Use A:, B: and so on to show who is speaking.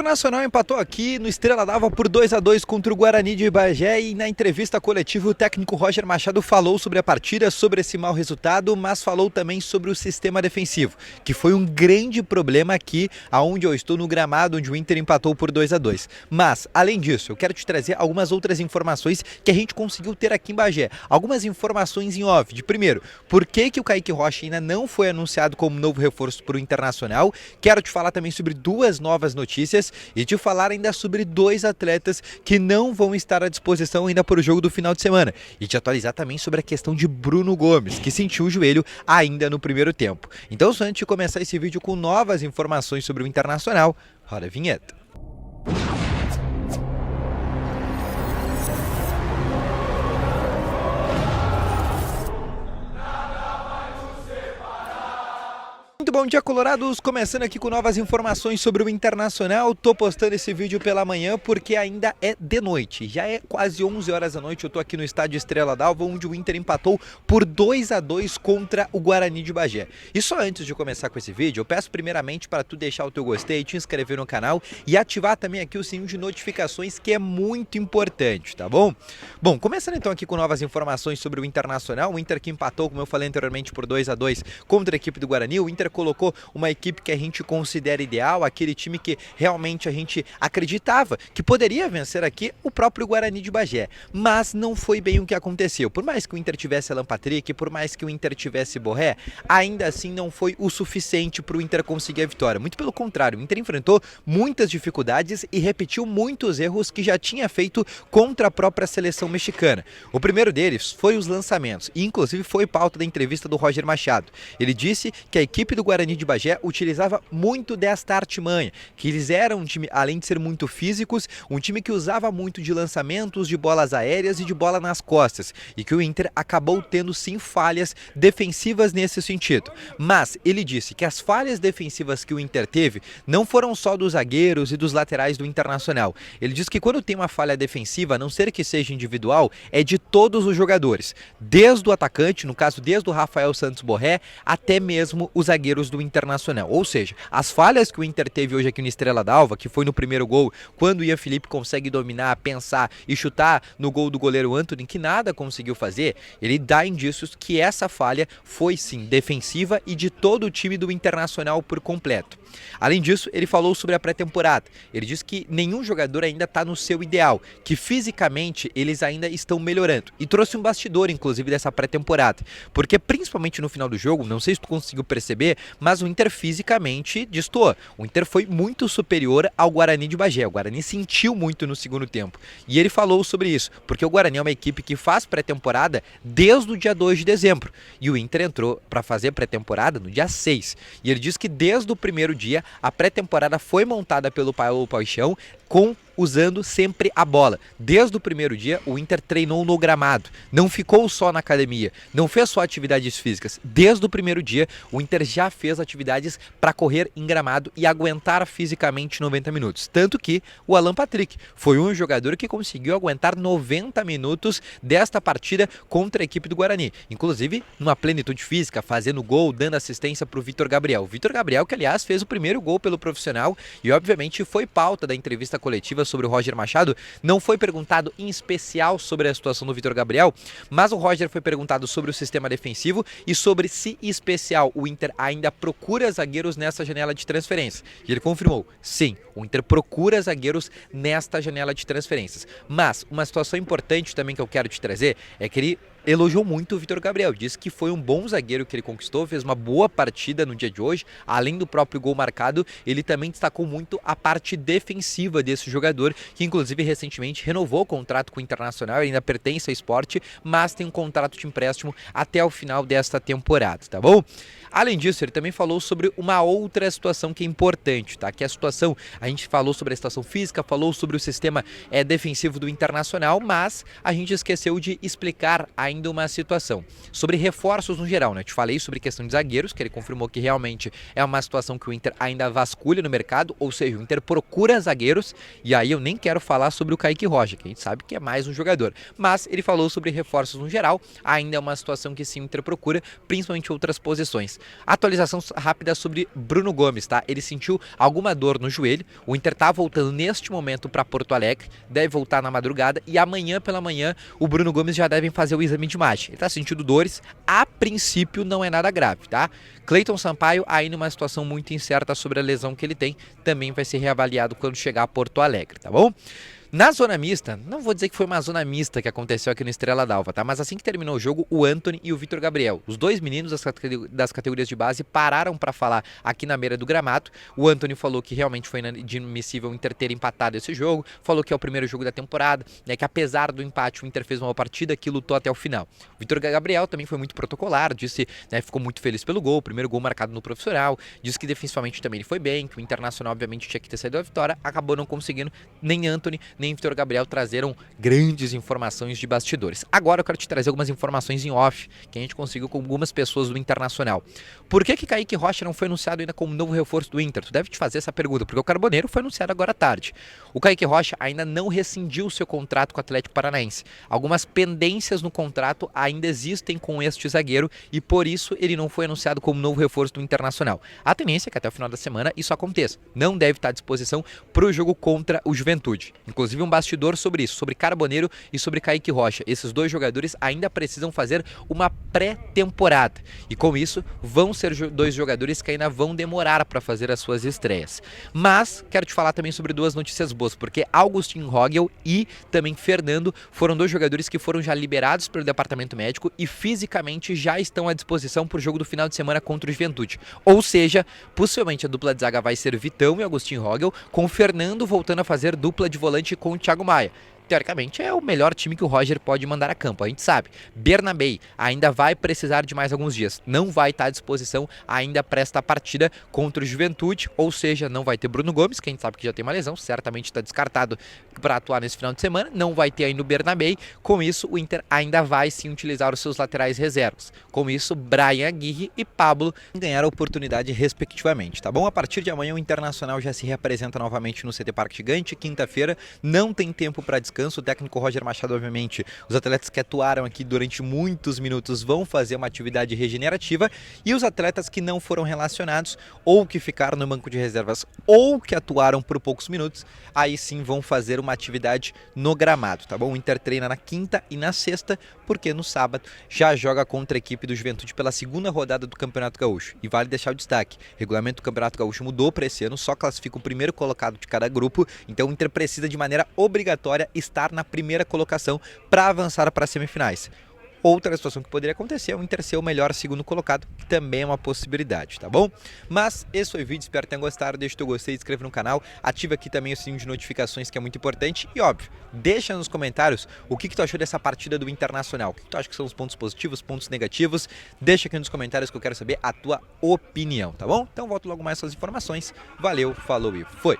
A: Internacional empatou aqui no Estrela d'Alva por 2-2 contra o Guarani de Bagé e na entrevista coletiva o técnico Roger Machado falou sobre a partida, sobre esse mau resultado, mas falou também sobre o sistema defensivo, que foi um grande problema aqui aonde eu estou no gramado, onde o Inter empatou por 2-2. Mas, além disso, eu quero te trazer algumas outras informações que a gente conseguiu ter aqui em Bagé. Algumas informações em off. De primeiro, por que o Kaique Rocha ainda não foi anunciado como novo reforço para o Internacional? Quero te falar também sobre duas novas notícias e te falar ainda sobre dois atletas que não vão estar à disposição ainda para o jogo do final de semana. E te atualizar também sobre a questão de Bruno Gomes, que sentiu o joelho ainda no primeiro tempo. Então, só antes de começar esse vídeo com novas informações sobre o Internacional, roda a vinheta. Muito bom dia, colorados, começando aqui com novas informações sobre o Internacional. Tô postando esse vídeo pela manhã porque ainda é de noite, já é quase 11 horas da noite. Eu tô aqui no estádio Estrela d'Alva, onde o Inter empatou por 2-2 contra o Guarani de Bagé. E só antes de começar com esse vídeo, eu peço primeiramente para tu deixar o teu gostei, te inscrever no canal e ativar também aqui o sininho de notificações, que é muito importante, tá bom? Bom, começando então aqui com novas informações sobre o Internacional, o Inter que empatou, como eu falei anteriormente, por 2-2 contra a equipe do Guarani. O Inter colocou uma equipe que a gente considera ideal, aquele time que realmente a gente acreditava que poderia vencer aqui o próprio Guarani de Bagé, mas não foi bem o que aconteceu. Por mais que o Inter tivesse Alan Patrick, por mais que o Inter tivesse Borré, ainda assim não foi o suficiente para o Inter conseguir a vitória. Muito pelo contrário, o Inter enfrentou muitas dificuldades e repetiu muitos erros que já tinha feito contra a própria seleção mexicana. O primeiro deles foi os lançamentos, e inclusive foi pauta da entrevista do Roger Machado. Ele disse que a equipe do Guarani de Bagé utilizava muito desta artimanha, que eles eram um time, além de ser muito físicos, um time que usava muito de lançamentos, de bolas aéreas e de bola nas costas, e que o Inter acabou tendo sim falhas defensivas nesse sentido. Mas ele disse que as falhas defensivas que o Inter teve não foram só dos zagueiros e dos laterais do Internacional. Ele diz que quando tem uma falha defensiva, a não ser que seja individual, é de todos os jogadores, desde o atacante, no caso desde o Rafael Santos Borré, até mesmo os zagueiros do Internacional. Ou seja, as falhas que o Inter teve hoje aqui no Estrela d'Alva, que foi no primeiro gol, quando o Ian Felipe consegue dominar, pensar e chutar no gol do goleiro Antony, que nada conseguiu fazer, ele dá indícios que essa falha foi sim defensiva e de todo o time do Internacional por completo. Além disso, ele falou sobre a pré-temporada. Ele disse que nenhum jogador ainda está no seu ideal, que fisicamente eles ainda estão melhorando. E trouxe um bastidor, inclusive, dessa pré-temporada. Porque principalmente no final do jogo, não sei se tu conseguiu perceber, mas o Inter fisicamente destoou. O Inter foi muito superior ao Guarani de Bagé. O Guarani sentiu muito no segundo tempo. E ele falou sobre isso, porque o Guarani é uma equipe que faz pré-temporada desde o dia 2 de dezembro. E o Inter entrou para fazer pré-temporada no dia 6. E ele disse que desde o primeiro dia, a pré-temporada foi montada pelo Paulo Paixão usando sempre a bola. Desde o primeiro dia, o Inter treinou no gramado, não ficou só na academia, não fez só atividades físicas. Desde o primeiro dia, o Inter já fez atividades para correr em gramado e aguentar fisicamente 90 minutos. Tanto que o Alan Patrick foi um jogador que conseguiu aguentar 90 minutos desta partida contra a equipe do Guarani. Inclusive, numa plenitude física, fazendo gol, dando assistência para o Vitor Gabriel. O Vitor Gabriel, que aliás fez o primeiro gol pelo profissional e obviamente foi pauta da entrevista coletiva sobre o Roger Machado. Não foi perguntado em especial sobre a situação do Vitor Gabriel, mas o Roger foi perguntado sobre o sistema defensivo e sobre se, em especial, o Inter ainda procura zagueiros nessa janela de transferência. E ele confirmou, sim, o Inter procura zagueiros nesta janela de transferências. Mas uma situação importante também que eu quero te trazer é que ele elogiou muito o Vitor Gabriel, disse que foi um bom zagueiro que ele conquistou, fez uma boa partida no dia de hoje, além do próprio gol marcado, ele também destacou muito a parte defensiva desse jogador, que inclusive recentemente renovou o contrato com o Internacional, ele ainda pertence ao Sport, mas tem um contrato de empréstimo até o final desta temporada, tá bom? Além disso, ele também falou sobre uma outra situação que é importante, tá? Que é a situação, a gente falou sobre a situação física, falou sobre o sistema defensivo do Internacional, mas a gente esqueceu de explicar a ainda uma situação. Sobre reforços no geral, né? Te falei sobre questão de zagueiros, que ele confirmou que realmente é uma situação que o Inter ainda vasculha no mercado, ou seja, o Inter procura zagueiros, e aí eu nem quero falar sobre o Kaique Rocha, que a gente sabe que é mais um jogador. Mas ele falou sobre reforços no geral, ainda é uma situação que sim, o Inter procura, principalmente outras posições. Atualização rápida sobre Bruno Gomes, tá? Ele sentiu alguma dor no joelho, o Inter tá voltando neste momento para Porto Alegre, deve voltar na madrugada, e amanhã pela manhã o Bruno Gomes já deve fazer o exame de imagem. Ele tá sentindo dores, a princípio não é nada grave, tá? Cleiton Sampaio ainda numa situação muito incerta sobre a lesão que ele tem, também vai ser reavaliado quando chegar a Porto Alegre, tá bom? Na zona mista, não vou dizer que foi uma zona mista que aconteceu aqui no Estrela d'Alva, tá? Mas assim que terminou o jogo, o Antony e o Vitor Gabriel, os dois meninos das categorias de base, pararam para falar aqui na beira do gramado. O Antony falou que realmente foi inadmissível o Inter ter empatado esse jogo, falou que é o primeiro jogo da temporada, né, que apesar do empate o Inter fez uma boa partida, que lutou até o final. O Vitor Gabriel também foi muito protocolar, disse, né, ficou muito feliz pelo gol, primeiro gol marcado no profissional, disse que defensivamente também ele foi bem, que o Internacional obviamente tinha que ter saído da vitória, acabou não conseguindo, nem Antony, nem Vitor Gabriel trazeram grandes informações de bastidores. Agora eu quero te trazer algumas informações em off que a gente conseguiu com algumas pessoas do Internacional. Por que Kaique Rocha não foi anunciado ainda como novo reforço do Inter? Tu deve te fazer essa pergunta, porque o Carboneiro foi anunciado agora à tarde. O Kaique Rocha ainda não rescindiu seu contrato com o Atlético Paranaense. Algumas pendências no contrato ainda existem com este zagueiro e por isso ele não foi anunciado como novo reforço do Internacional. A tendência é que até o final da semana isso aconteça. Não deve estar à disposição para o jogo contra o Juventude. Inclusive um bastidor sobre isso, sobre Carboneiro e sobre Kaique Rocha. Esses dois jogadores ainda precisam fazer uma pré-temporada e com isso vão ser dois jogadores que ainda vão demorar para fazer as suas estreias. Mas quero te falar também sobre duas notícias boas, porque Augustin Rogel e também Fernando foram dois jogadores que foram já liberados pelo departamento médico e fisicamente já estão à disposição para o jogo do final de semana contra o Juventude. Ou seja, possivelmente a dupla de zaga vai ser Vitão e Augustin Rogel, com o Fernando voltando a fazer dupla de volante com o Thiago Maia. Teoricamente é o melhor time que o Roger pode mandar a campo, a gente sabe. Bernabei ainda vai precisar de mais alguns dias, não vai estar à disposição ainda para esta partida contra o Juventude, ou seja, não vai ter Bruno Gomes, que a gente sabe que já tem uma lesão, certamente está descartado para atuar nesse final de semana, não vai ter ainda o Bernabei, com isso o Inter ainda vai sim utilizar os seus laterais reservas, com isso Brian Aguirre e Pablo ganharam a oportunidade respectivamente, tá bom? A partir de amanhã o Internacional já se reapresenta novamente no CT Parque Gigante, quinta-feira, não tem tempo para descanso. O técnico Roger Machado, obviamente, os atletas que atuaram aqui durante muitos minutos vão fazer uma atividade regenerativa e os atletas que não foram relacionados ou que ficaram no banco de reservas ou que atuaram por poucos minutos, aí sim vão fazer uma atividade no gramado, tá bom? O Inter treina na quinta e na sexta, porque no sábado já joga contra a equipe do Juventude pela segunda rodada do Campeonato Gaúcho. E vale deixar o destaque, o regulamento do Campeonato Gaúcho mudou para esse ano, só classifica o primeiro colocado de cada grupo, então o Inter precisa de maneira obrigatória estar na primeira colocação para avançar para as semifinais. Outra situação que poderia acontecer é o Inter ser o melhor segundo colocado, que também é uma possibilidade, tá bom? Mas esse foi o vídeo, espero que tenham gostado, deixa o teu gostei, se inscreva no canal, ativa aqui também o sininho de notificações que é muito importante e óbvio, deixa nos comentários o que tu achou dessa partida do Internacional, o que tu acha que são os pontos positivos, pontos negativos, deixa aqui nos comentários que eu quero saber a tua opinião, tá bom? Então volto logo mais com as informações, valeu, falou e foi!